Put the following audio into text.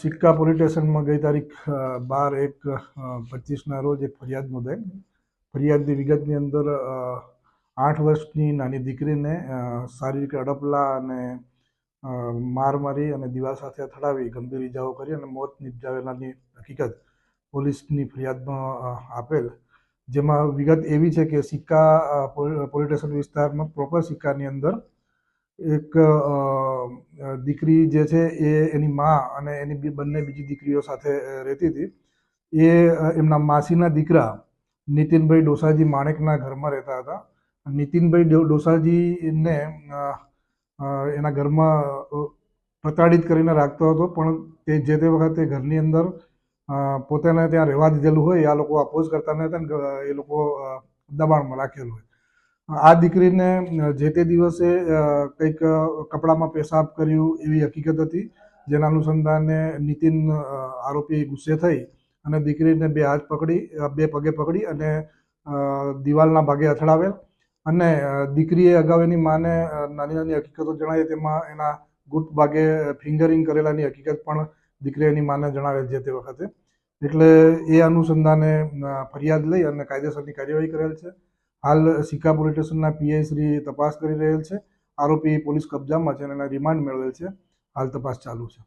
સિક્કા પોલીસ સ્ટેશનમાં ગઈ તારીખ 12/1/25ના રોજ એક ફરિયાદ નોંધાઈ. ફરિયાદની વિગતની અંદર 8 વર્ષની નાની દીકરીને શારીરિક અડપલા અને માર મારી અને દીવાલ સાથે અથડાવી ગંભીર ઇજાઓ કરી અને મોત નિપજાવેલાની હકીકત પોલીસની ફરિયાદમાં આપેલ. જેમાં વિગત એવી છે કે સિક્કા પોલીસ સ્ટેશન વિસ્તારમાં પ્રોપર સિક્કાની અંદર એક દીકરી જે છે એ એની મા અને એની બંને બીજી દીકરીઓ સાથે રહેતી હતી. એ એમના માસીના દીકરા નીતિનભાઈ ડોસાજી માણેકના ઘરમાં રહેતા હતા. નીતિનભાઈ ડોસાજીને એના ઘરમાં પ્રતાડિત કરીને રાખતો હતો, પણ જે તે વખતે ઘરની અંદર પોતાને ત્યાં રહેવા દીધેલું હોય, આ લોકો અપોઝ કરતા ન હતા ને એ લોકો દબાણમાં રાખેલું હોય. આ દીકરીને જે તે દિવસે કંઈક કપડામાં પેશાબ કર્યું એવી હકીકત હતી, જેના અનુસંધાને નીતિન આરોપી ગુસ્સે થઈ અને દીકરીને બે પગે પકડી અને દિવાલના ભાગે અથડાવેલ. અને દીકરીએ અગાઉ એની માને નાની નાની હકીકતો જણાવી, તેમાં એના ગુપ્ત ભાગે ફિંગરિંગ કરેલાની હકીકત પણ દીકરીએ એની માને જણાવેલ જે તે વખતે. એટલે એ અનુસંધાને ફરિયાદ લઈ અને કાયદેસરની કાર્યવાહી કરેલ છે. હાલ સિક્કા પોલીસ સ્ટેશનના પીઆઈ શ્રી તપાસ કરી રહેલ છે. આરોપી પોલીસ કબજામાં છે અને એના રિમાન્ડ મેળવેલ છે. હાલ તપાસ ચાલુ છે.